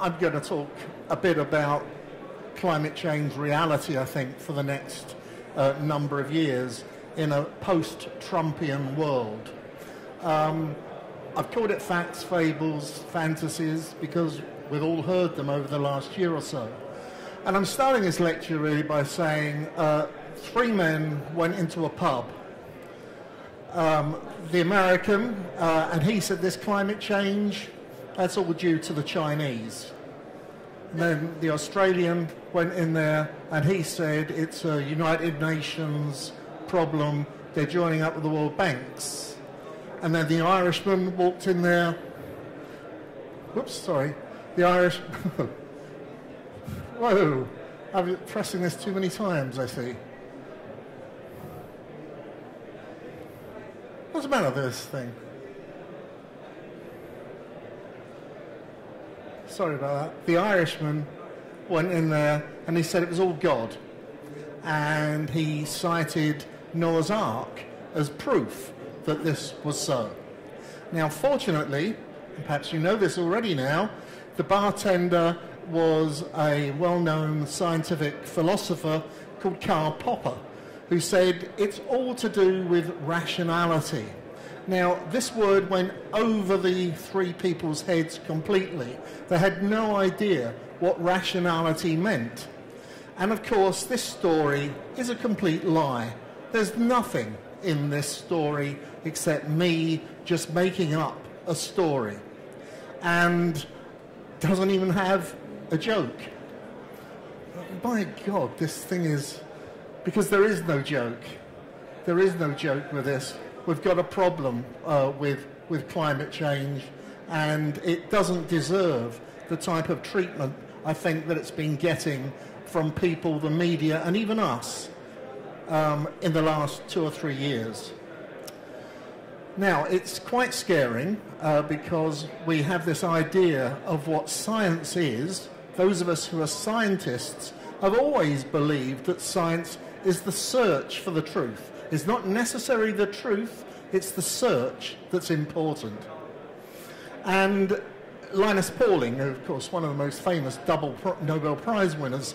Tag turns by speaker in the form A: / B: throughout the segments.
A: I'm going to talk a bit about climate change reality, I think, for the next number of years in a post-Trumpian world. I've called it facts, fables, fantasies, because we've all heard them over the last year or so. And I'm starting this lecture really by saying three men went into a pub. The American, and he said this climate change, that's all due to the Chinese. And then the Australian went in there and he said it's a United Nations problem, they're joining up with the World Banks. And then the Irishman walked in there, whoops, sorry, the Irish, whoa, I've been pressing this too many times, I see. What's the matter with this thing? Sorry about that. The Irishman went in there and he said it was all God. And he cited Noah's Ark as proof that this was so. Now, fortunately, and perhaps you know this already now, the bartender was a well-known scientific philosopher called Karl Popper, who said it's all to do with rationality. Now, this word went over the three people's heads completely. They had no idea what rationality meant. And of course, this story is a complete lie. There's nothing in this story except me just making up a story. And doesn't even have a joke. My God, this thing is... Because there is no joke. There is no joke with this. We've got a problem with climate change, and it doesn't deserve the type of treatment, I think, that it's been getting from people, the media, and even us in the last 2 or 3 years. Now, it's quite scaring because we have this idea of what science is. Those of us who are scientists have always believed that science is the search for the truth. It's not necessarily the truth, it's the search that's important. And Linus Pauling, of course, one of the most famous double Nobel Prize winners,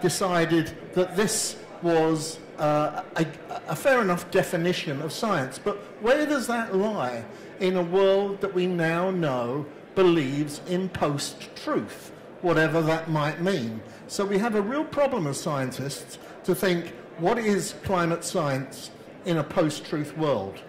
A: decided that this was a fair enough definition of science. But where does that lie in a world that we now know believes in post-truth, whatever that might mean? So we have a real problem as scientists to think, what is climate science in a post-truth world?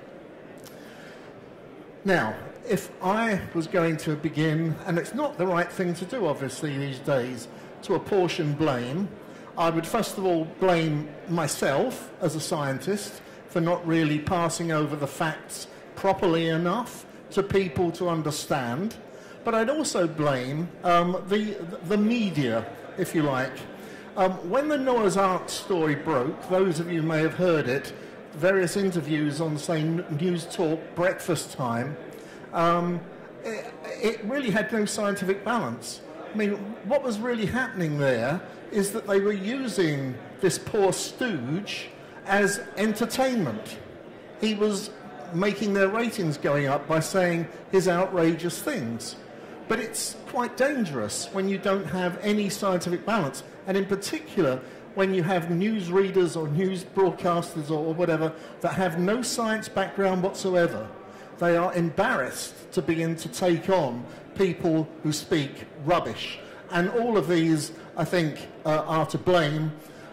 A: Now, if I was going to begin, and it's not the right thing to do, obviously, these days, to apportion blame, I would first of all blame myself as a scientist for not really passing over the facts properly enough to people to understand. But I'd also blame the media, if you like. When the Noah's Ark story broke, those of you may have heard it, various interviews on, say, News Talk breakfast time, it really had no scientific balance. I mean, what was really happening there is that they were using this poor stooge as entertainment. He was making their ratings going up by saying his outrageous things. But it's quite dangerous when you don't have any scientific balance, and in particular when you have news readers or news broadcasters or whatever that have no science background whatsoever. They are embarrassed to begin to take on people who speak rubbish. And all of these, I think, are to blame.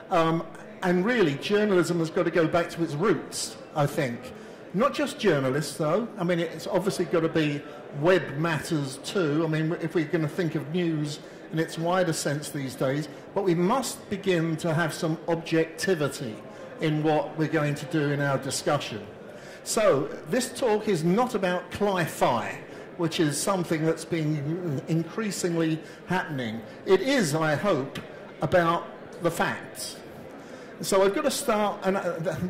A: And really, journalism has got to go back to its roots, I think. Not just journalists, though. I mean, it's obviously got to be web matters, too. I mean, if we're going to think of news in its wider sense these days, but we must begin to have some objectivity in what we're going to do in our discussion. So, this talk is not about cli-fi, which is something that's been increasingly happening. It is, I hope, about the facts. So I've got to start, and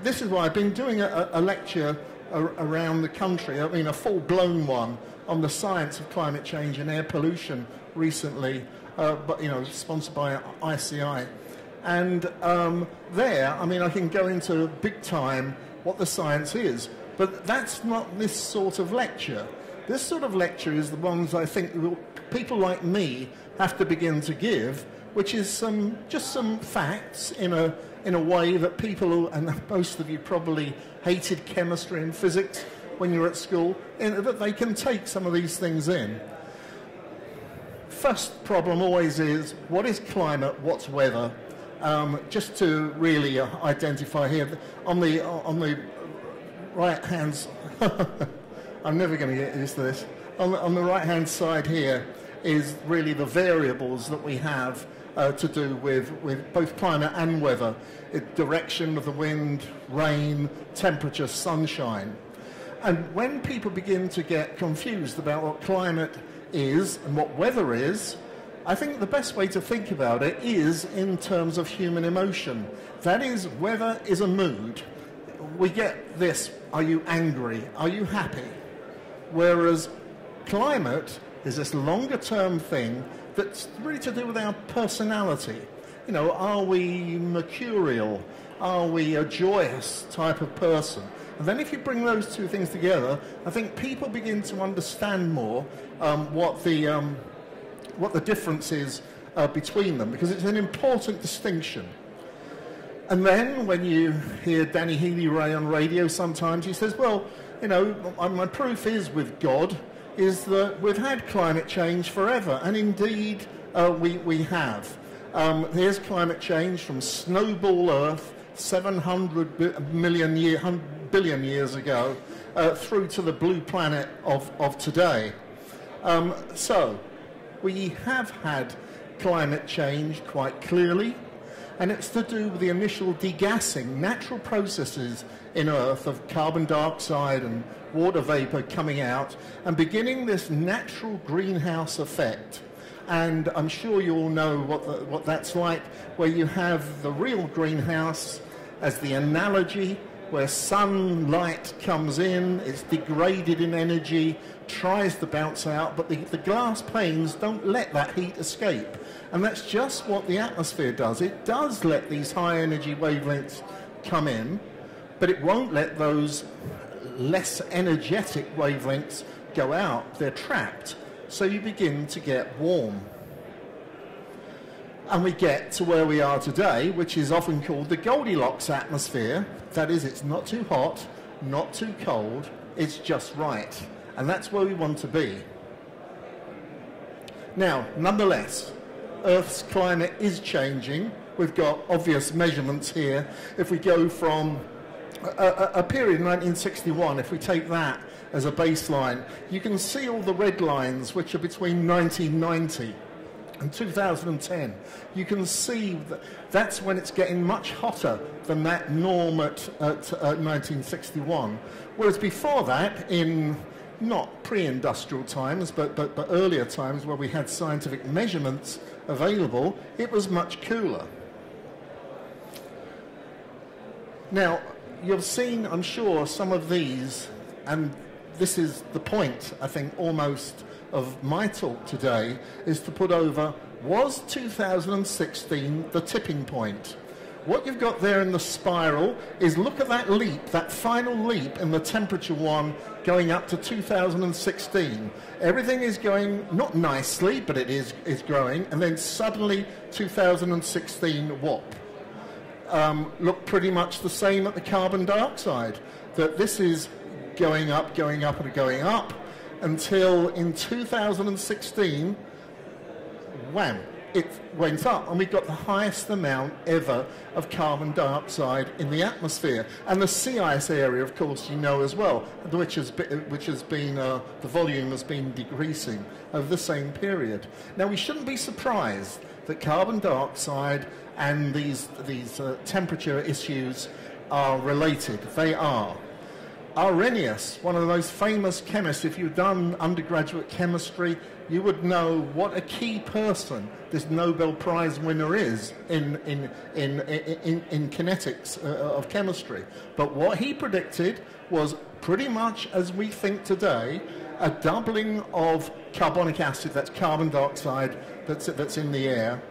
A: this is why I've been doing a lecture around the country, I mean a full-blown one, on the science of climate change and air pollution recently, but, you know, sponsored by ICI. And there, I mean, I can go into big time what the science is, But that's not this sort of lecture. This sort of lecture is the ones I think people like me have to begin to give, which is just some facts in a way that people, and most of you probably hated chemistry and physics when you were at school, that they can take some of these things in. First problem always is, what is climate, what's weather? Just to really identify here, on the right hand, I'm never going to get used to this. On the right hand side here is really the variables that we have to do with both climate and weather. Direction of the wind, rain, temperature, sunshine. And when people begin to get confused about what climate is and what weather is, I think the best way to think about it is in terms of human emotion. That is, weather is a mood. We get this, are you angry? Are you happy? Whereas climate is this longer term thing that's really to do with our personality. You know, are we mercurial? Are we a joyous type of person? And then if you bring those two things together, I think people begin to understand more what the difference is between them, because it's an important distinction. And then when you hear Danny Healy-Rae on radio sometimes, he says, well, you know, my proof is with God, is that we've had climate change forever, and indeed we have. Here's climate change from snowball Earth 700 billion years ago through to the blue planet of today. So we have had climate change quite clearly, and it's to do with the initial degassing, natural processes in Earth of carbon dioxide and water vapor coming out and beginning this natural greenhouse effect. And I'm sure you all know what that's like, where you have the real greenhouse as the analogy, where sunlight comes in, it's degraded in energy, tries to bounce out, but the glass panes don't let that heat escape. And that's just what the atmosphere does. It does let these high energy wavelengths come in, but it won't let those less energetic wavelengths go out. They're trapped. So you begin to get warm. And we get to where we are today, which is often called the Goldilocks atmosphere. That is, it's not too hot, not too cold, it's just right. And that's where we want to be. Now, nonetheless, Earth's climate is changing. We've got obvious measurements here. If we go from a period in 1961, if we take that as a baseline, you can see all the red lines, which are between 1990 and 2010. You can see that that's when it's getting much hotter than that norm at 1961. Whereas before that, in not pre-industrial times, but earlier times where we had scientific measurements available, it was much cooler. Now, you've seen, I'm sure, some of these, and this is the point, I think, almost of my talk today, is to put over, was 2016 the tipping point? What you've got there in the spiral is, look at that leap, that final leap in the temperature one going up to 2016. Everything is going, not nicely, but it is growing, and then suddenly 2016 whop. Look pretty much the same at the carbon dioxide, that this is going up, and going up, until in 2016, wham, it went up, and we got the highest amount ever of carbon dioxide in the atmosphere. And the sea ice area, of course, you know as well, which has been the volume has been decreasing over the same period. Now, we shouldn't be surprised that carbon dioxide and these temperature issues are related. They are. Arrhenius, one of the most famous chemists, if you've done undergraduate chemistry, you would know what a key person this Nobel Prize winner is in kinetics of chemistry. But what he predicted was pretty much as we think today, a doubling of carbonic acid, that's carbon dioxide that's in the air,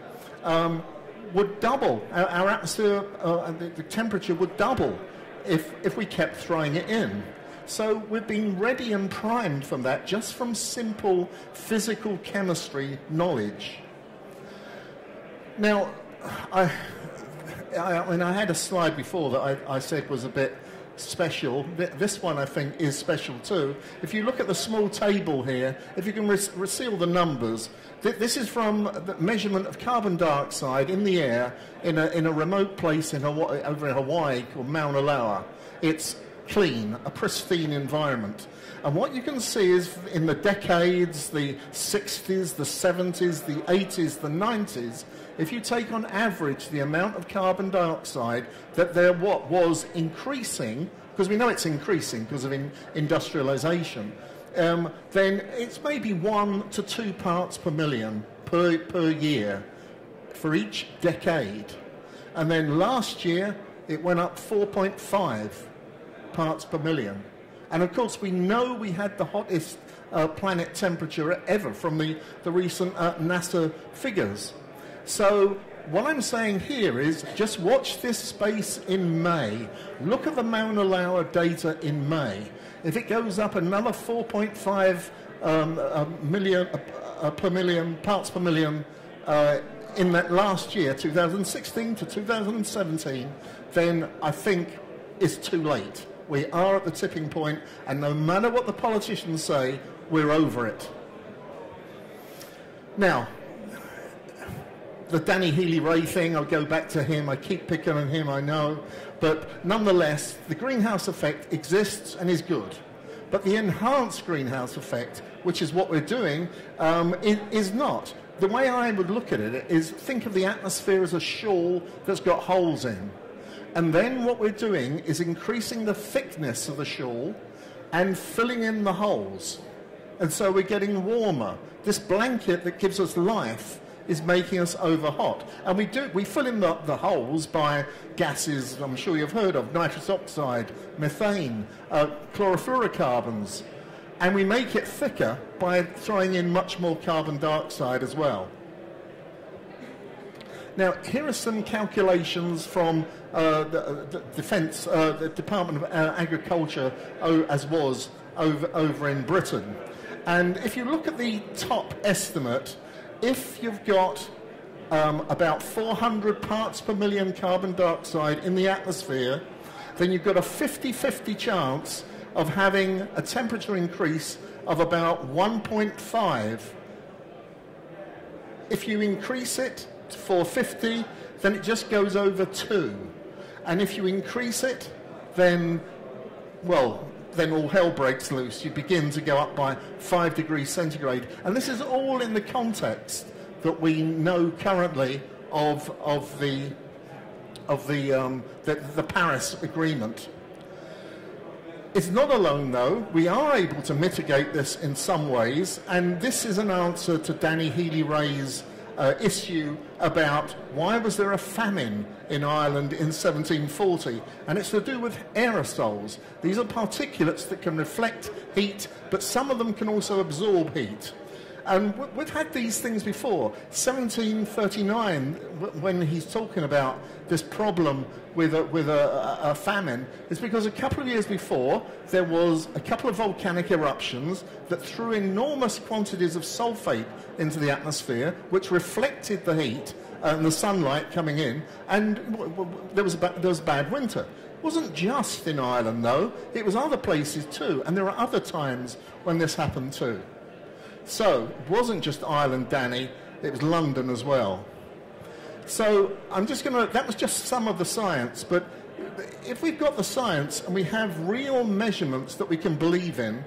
A: would double. Our atmosphere, the temperature would double if we kept throwing it in. So we've been ready and primed from that, just from simple physical chemistry knowledge. Now, I mean, I had a slide before that I said was a bit special. This one, I think, is special too. If you look at the small table here, if you can reseal the numbers, this is from the measurement of carbon dioxide in the air in a remote place in Hawaii, over in Hawaii called Mauna Loa. It's clean, a pristine environment. And what you can see is in the decades, the 60s, the 70s, the 80s, the 90s, if you take on average the amount of carbon dioxide that there was increasing, because we know it's increasing because of industrialization, then it's maybe 1 to 2 parts per million per year for each decade. And then last year, it went up 4.5 parts per million. And of course, we know we had the hottest planet temperature ever from the recent NASA figures. So what I'm saying here is just watch this space in May. Look at the Mauna Loa data in May. If it goes up another 4.5 million per million, parts per million in that last year, 2016 to 2017, then I think it's too late. We are at the tipping point, and no matter what the politicians say, we're over it. Now, the Danny Healy-Rae thing, I'll go back to him. I keep picking on him, I know. But nonetheless, the greenhouse effect exists and is good. But the enhanced greenhouse effect, which is what we're doing, is not. The way I would look at it is think of the atmosphere as a shawl that's got holes in. And then what we're doing is increasing the thickness of the shawl and filling in the holes. And so we're getting warmer. This blanket that gives us life is making us overhot. And we fill in the holes by gases I'm sure you've heard of, nitrous oxide, methane, chlorofluorocarbons. And we make it thicker by throwing in much more carbon dioxide as well. Now, here are some calculations from the Defence, the Department of Agriculture, as was over in Britain. And if you look at the top estimate, if you've got about 400 parts per million carbon dioxide in the atmosphere, then you've got a 50-50 chance of having a temperature increase of about 1.5. If you increase it to 450, then it just goes over 2. And if you increase it, then, well, then all hell breaks loose. You begin to go up by 5 degrees centigrade. And this is all in the context that we know currently of the Paris Agreement. It's not alone, though. We are able to mitigate this in some ways, and this is an answer to Danny Healy-Rae's issue about why was there a famine in Ireland in 1740, and it's to do with aerosols. These are particulates that can reflect heat, but some of them can also absorb heat. And we've had these things before. 1739, when he's talking about this problem with a famine, is because a couple of years before there was a couple of volcanic eruptions that threw enormous quantities of sulfate into the atmosphere, which reflected the heat and the sunlight coming in, and there was a bad winter. It wasn't just in Ireland, though. It was other places too, and there are other times when this happened too. So it wasn't just Ireland, Danny, it was London as well. So I'm just going to, that was just some of the science, but if we've got the science and we have real measurements that we can believe in,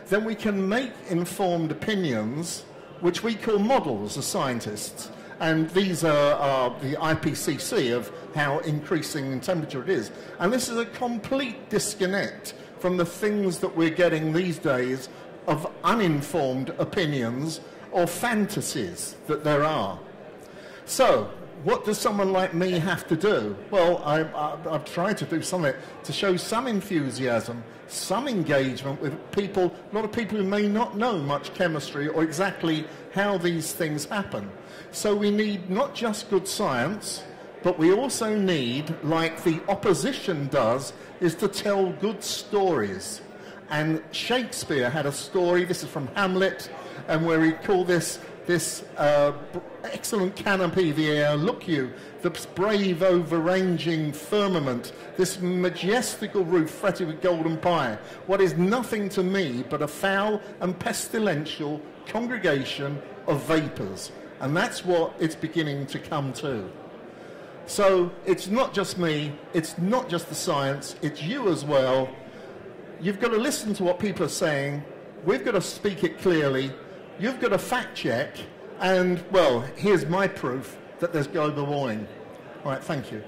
A: then we can make informed opinions, which we call models as scientists. And these are the IPCC of how increasing in temperature it is. And this is a complete disconnect from the things that we're getting these days of uninformed opinions or fantasies that there are. So, what does someone like me have to do? Well, I've tried to do something to show some enthusiasm, some engagement with people, a lot of people who may not know much chemistry or exactly how these things happen. So we need not just good science, but we also need, like the opposition does, is to tell good stories. And Shakespeare had a story, this is from Hamlet, and where he called this excellent canopy the air, look you, the brave overranging firmament, this majestical roof fretted with golden pie, what is nothing to me but a foul and pestilential congregation of vapours. And that's what it's beginning to come to. So it's not just me, it's not just the science, it's you as well. You've got to listen to what people are saying, we've got to speak it clearly, you've got to fact check, and, well, here's my proof that there's global warming. All right, thank you.